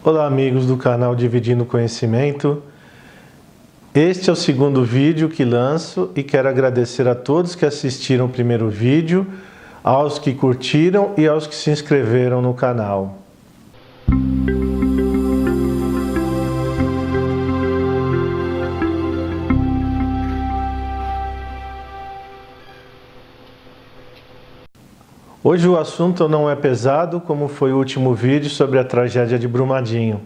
Olá amigos do canal Dividindo Conhecimento. Este é o segundo vídeo que lanço e quero agradecer a todos que assistiram o primeiro vídeo, aos que curtiram e aos que se inscreveram no canal. Hoje o assunto não é pesado, como foi o último vídeo sobre a tragédia de Brumadinho.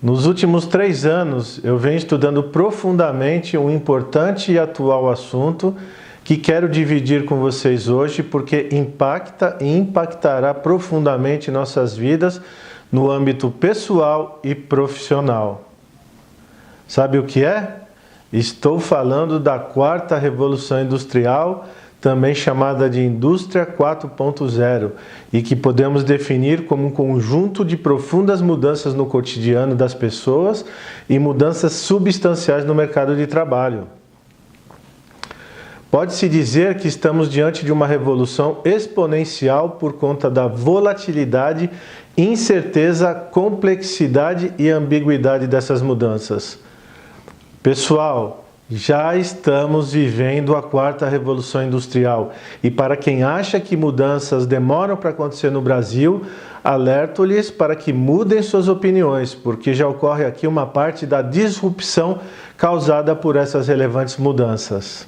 Nos últimos 3 anos, eu venho estudando profundamente um importante e atual assunto que quero dividir com vocês hoje, porque impacta e impactará profundamente nossas vidas no âmbito pessoal e profissional. Sabe o que é? Estou falando da 4ª Revolução Industrial, também chamada de Indústria 4.0, e que podemos definir como um conjunto de profundas mudanças no cotidiano das pessoas e mudanças substanciais no mercado de trabalho. Pode-se dizer que estamos diante de uma revolução exponencial por conta da volatilidade, incerteza, complexidade e ambiguidade dessas mudanças. Pessoal, já estamos vivendo a 4ª Revolução Industrial e para quem acha que mudanças demoram para acontecer no Brasil, alerto-lhes para que mudem suas opiniões, porque já ocorre aqui uma parte da disrupção causada por essas relevantes mudanças.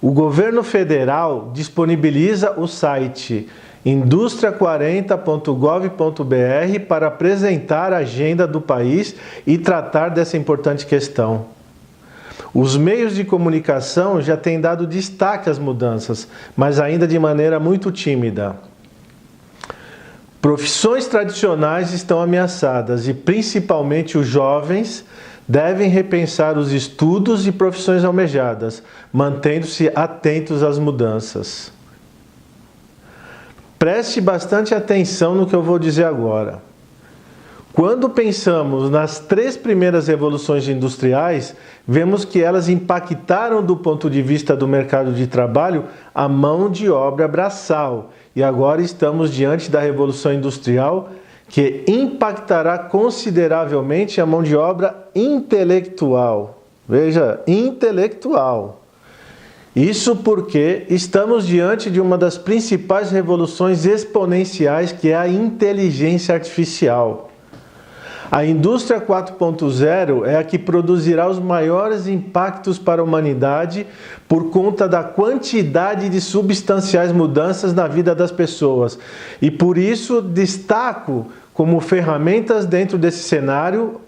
O governo federal disponibiliza o site industria40.gov.br para apresentar a agenda do país e tratar dessa importante questão. Os meios de comunicação já têm dado destaque às mudanças, mas ainda de maneira muito tímida. Profissões tradicionais estão ameaçadas e principalmente os jovens devem repensar os estudos e profissões almejadas, mantendo-se atentos às mudanças. Preste bastante atenção no que eu vou dizer agora. Quando pensamos nas 3 primeiras revoluções industriais, vemos que elas impactaram do ponto de vista do mercado de trabalho a mão de obra braçal. E agora estamos diante da Revolução Industrial, que impactará consideravelmente a mão de obra intelectual. Veja, intelectual. Isso porque estamos diante de uma das principais revoluções exponenciais, que é a inteligência artificial. A indústria 4.0 é a que produzirá os maiores impactos para a humanidade por conta da quantidade de substanciais mudanças na vida das pessoas. E por isso destaco como ferramentas dentro desse cenário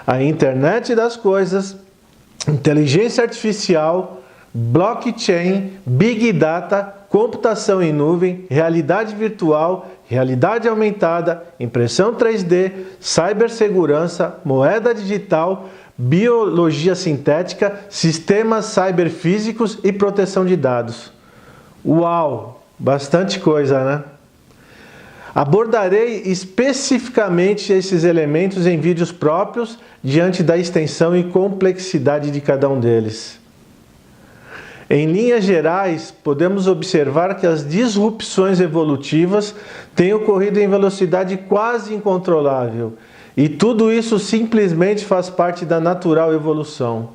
a internet das coisas, inteligência artificial, blockchain, big data, computação em nuvem, realidade virtual, realidade aumentada, impressão 3D, cibersegurança, moeda digital, biologia sintética, sistemas cyberfísicos e proteção de dados. Uau! Bastante coisa, né? Abordarei especificamente esses elementos em vídeos próprios diante da extensão e complexidade de cada um deles. Em linhas gerais, podemos observar que as disrupções evolutivas têm ocorrido em velocidade quase incontrolável, e tudo isso simplesmente faz parte da natural evolução.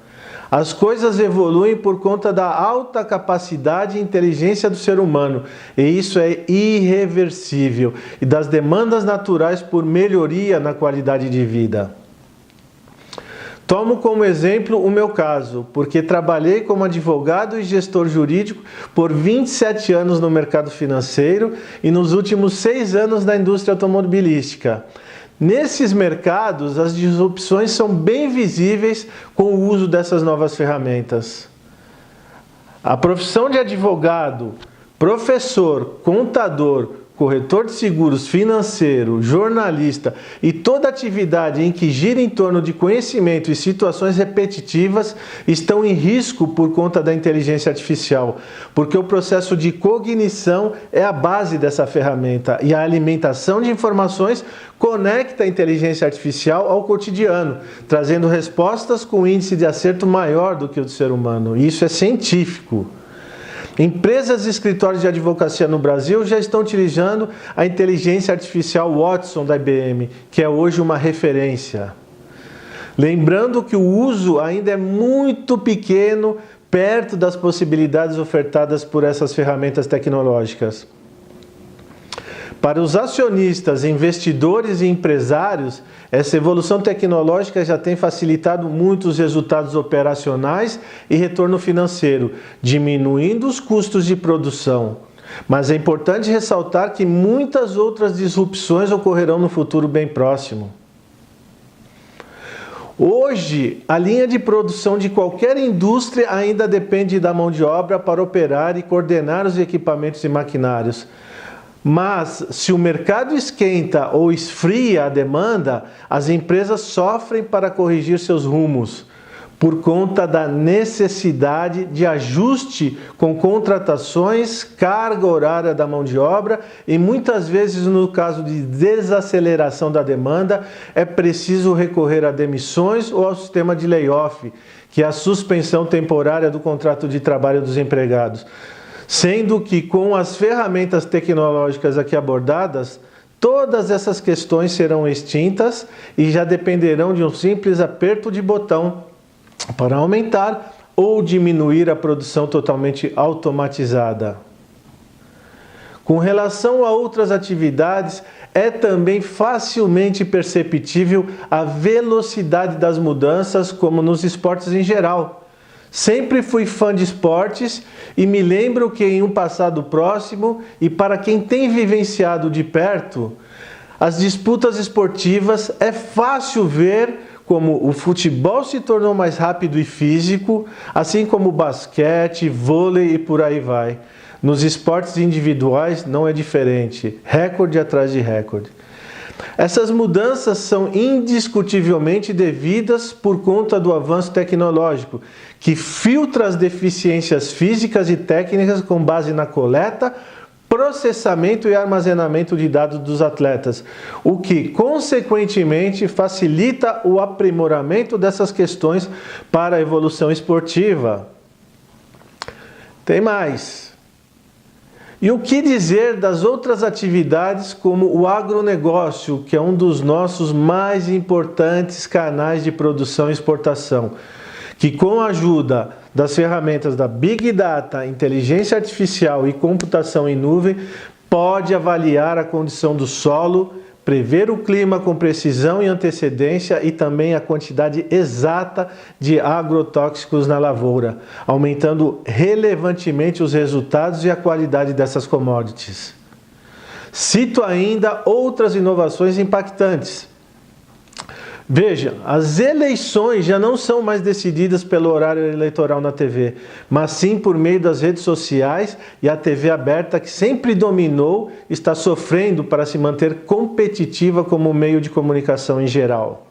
As coisas evoluem por conta da alta capacidade e inteligência do ser humano, e isso é irreversível, e das demandas naturais por melhoria na qualidade de vida. Tomo como exemplo o meu caso, porque trabalhei como advogado e gestor jurídico por 27 anos no mercado financeiro e nos últimos 6 anos na indústria automobilística. Nesses mercados, as disrupções são bem visíveis com o uso dessas novas ferramentas. A profissão de advogado, professor, contador, corretor de seguros, financeiro, jornalista e toda atividade em que gira em torno de conhecimento e situações repetitivas estão em risco por conta da inteligência artificial, porque o processo de cognição é a base dessa ferramenta e a alimentação de informações conecta a inteligência artificial ao cotidiano, trazendo respostas com índice de acerto maior do que o do ser humano. Isso é científico. Empresas e escritórios de advocacia no Brasil já estão utilizando a inteligência artificial Watson da IBM, que é hoje uma referência. Lembrando que o uso ainda é muito pequeno perto das possibilidades ofertadas por essas ferramentas tecnológicas. Para os acionistas, investidores e empresários, essa evolução tecnológica já tem facilitado muito os resultados operacionais e retorno financeiro, diminuindo os custos de produção. Mas é importante ressaltar que muitas outras disrupções ocorrerão no futuro bem próximo. Hoje, a linha de produção de qualquer indústria ainda depende da mão de obra para operar e coordenar os equipamentos e maquinários. Mas, se o mercado esquenta ou esfria a demanda, as empresas sofrem para corrigir seus rumos, por conta da necessidade de ajuste com contratações, carga horária da mão de obra e muitas vezes, no caso de desaceleração da demanda, é preciso recorrer a demissões ou ao sistema de layoff, que é a suspensão temporária do contrato de trabalho dos empregados. Sendo que, com as ferramentas tecnológicas aqui abordadas, todas essas questões serão extintas e já dependerão de um simples aperto de botão para aumentar ou diminuir a produção totalmente automatizada. Com relação a outras atividades, é também facilmente perceptível a velocidade das mudanças, como nos esportes em geral. Sempre fui fã de esportes e me lembro que em um passado próximo, e para quem tem vivenciado de perto, as disputas esportivas é fácil ver como o futebol se tornou mais rápido e físico, assim como o basquete, vôlei e por aí vai. Nos esportes individuais não é diferente, recorde atrás de recorde. Essas mudanças são indiscutivelmente devidas por conta do avanço tecnológico, que filtra as deficiências físicas e técnicas com base na coleta, processamento e armazenamento de dados dos atletas, o que, consequentemente, facilita o aprimoramento dessas questões para a evolução esportiva. Tem mais. E o que dizer das outras atividades como o agronegócio, que é um dos nossos mais importantes canais de produção e exportação, que com a ajuda das ferramentas da Big Data, inteligência artificial e computação em nuvem, pode avaliar a condição do solo, prever o clima com precisão e antecedência e também a quantidade exata de agrotóxicos na lavoura, aumentando relevantemente os resultados e a qualidade dessas commodities. Cito ainda outras inovações impactantes. Veja, as eleições já não são mais decididas pelo horário eleitoral na TV, mas sim por meio das redes sociais, e a TV aberta, que sempre dominou, está sofrendo para se manter competitiva como meio de comunicação em geral.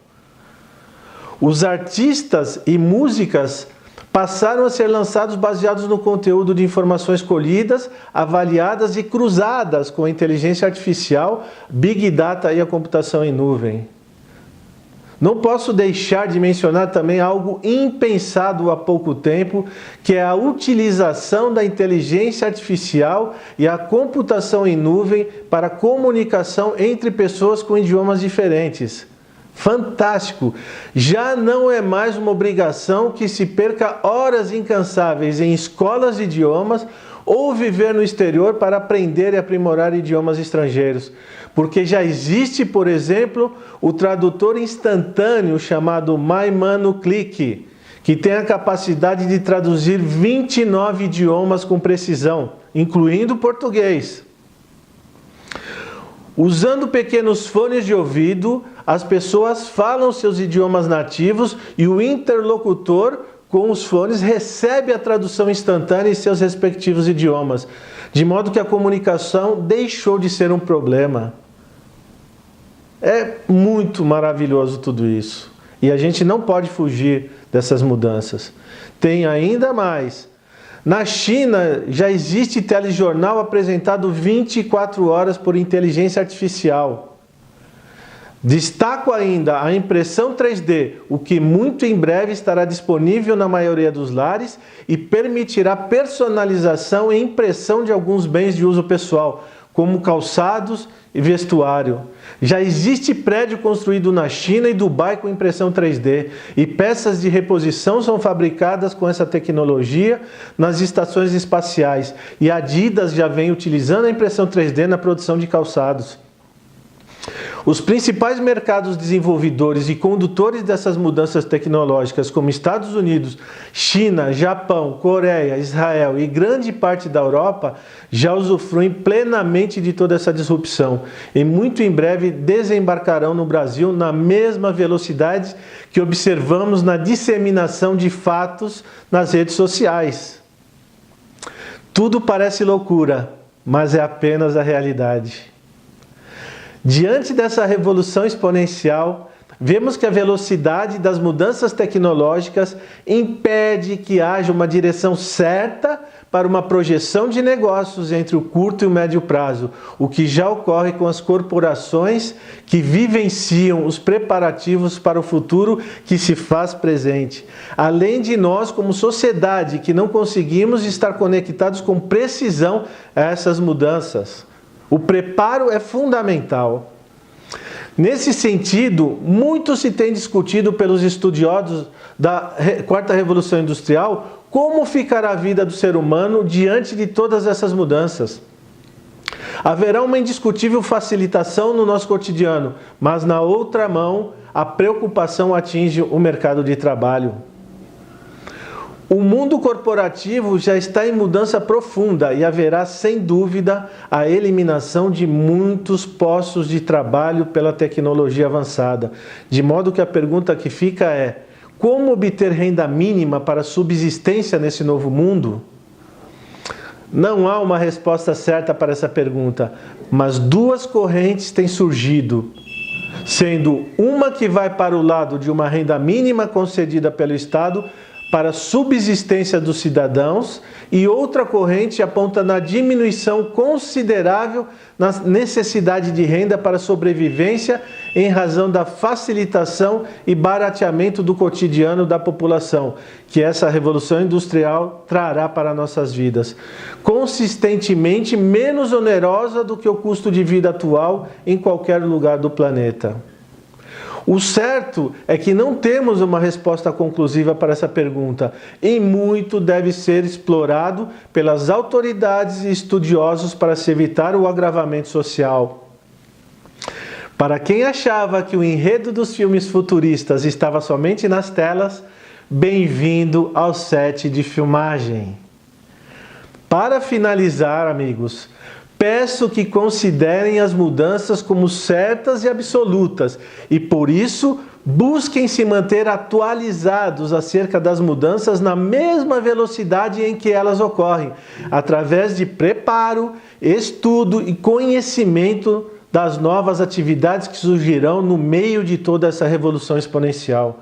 Os artistas e músicas passaram a ser lançados baseados no conteúdo de informações colhidas, avaliadas e cruzadas com a inteligência artificial, Big Data e a computação em nuvem. Não posso deixar de mencionar também algo impensado há pouco tempo, que é a utilização da inteligência artificial e a computação em nuvem para comunicação entre pessoas com idiomas diferentes. Fantástico! Já não é mais uma obrigação que se perca horas incansáveis em escolas de idiomas ou viver no exterior para aprender e aprimorar idiomas estrangeiros. Porque já existe, por exemplo, o tradutor instantâneo chamado MyManuClick, que tem a capacidade de traduzir 29 idiomas com precisão, incluindo português. Usando pequenos fones de ouvido, as pessoas falam seus idiomas nativos e o interlocutor com os fones recebe a tradução instantânea em seus respectivos idiomas, de modo que a comunicação deixou de ser um problema. É muito maravilhoso tudo isso. E a gente não pode fugir dessas mudanças. Tem ainda mais. Na China já existe telejornal apresentado 24 horas por inteligência artificial. Destaco ainda a impressão 3D, o que muito em breve estará disponível na maioria dos lares e permitirá personalização e impressão de alguns bens de uso pessoal, como calçados e vestuário. Já existe prédio construído na China e Dubai com impressão 3D e peças de reposição são fabricadas com essa tecnologia nas estações espaciais, e a Adidas já vem utilizando a impressão 3D na produção de calçados. Os principais mercados desenvolvedores e condutores dessas mudanças tecnológicas, como Estados Unidos, China, Japão, Coreia, Israel e grande parte da Europa, já usufruem plenamente de toda essa disrupção e muito em breve desembarcarão no Brasil na mesma velocidade que observamos na disseminação de fatos nas redes sociais. Tudo parece loucura, mas é apenas a realidade. Diante dessa revolução exponencial, vemos que a velocidade das mudanças tecnológicas impede que haja uma direção certa para uma projeção de negócios entre o curto e o médio prazo, o que já ocorre com as corporações que vivenciam os preparativos para o futuro que se faz presente. Além de nós, como sociedade, que não conseguimos estar conectados com precisão a essas mudanças. O preparo é fundamental. Nesse sentido, muito se tem discutido pelos estudiosos da quarta revolução industrial como ficará a vida do ser humano diante de todas essas mudanças. Haverá uma indiscutível facilitação no nosso cotidiano, mas na outra mão, a preocupação atinge o mercado de trabalho. O mundo corporativo já está em mudança profunda e haverá, sem dúvida, a eliminação de muitos postos de trabalho pela tecnologia avançada. De modo que a pergunta que fica é: como obter renda mínima para subsistência nesse novo mundo? Não há uma resposta certa para essa pergunta, mas duas correntes têm surgido, sendo uma que vai para o lado de uma renda mínima concedida pelo Estado para a subsistência dos cidadãos, e outra corrente aponta na diminuição considerável na necessidade de renda para sobrevivência em razão da facilitação e barateamento do cotidiano da população, que essa revolução industrial trará para nossas vidas, consistentemente menos onerosa do que o custo de vida atual em qualquer lugar do planeta. O certo é que não temos uma resposta conclusiva para essa pergunta, e muito deve ser explorado pelas autoridades e estudiosos para se evitar o agravamento social. Para quem achava que o enredo dos filmes futuristas estava somente nas telas, bem-vindo ao set de filmagem. Para finalizar, amigos, peço que considerem as mudanças como certas e absolutas e, por isso, busquem se manter atualizados acerca das mudanças na mesma velocidade em que elas ocorrem, através de preparo, estudo e conhecimento das novas atividades que surgirão no meio de toda essa revolução exponencial.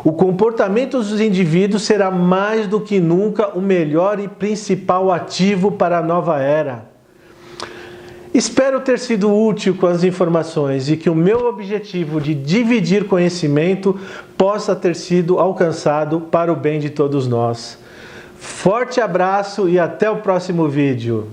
O comportamento dos indivíduos será mais do que nunca o melhor e principal ativo para a nova era. Espero ter sido útil com as informações e que o meu objetivo de dividir conhecimento possa ter sido alcançado para o bem de todos nós. Forte abraço e até o próximo vídeo.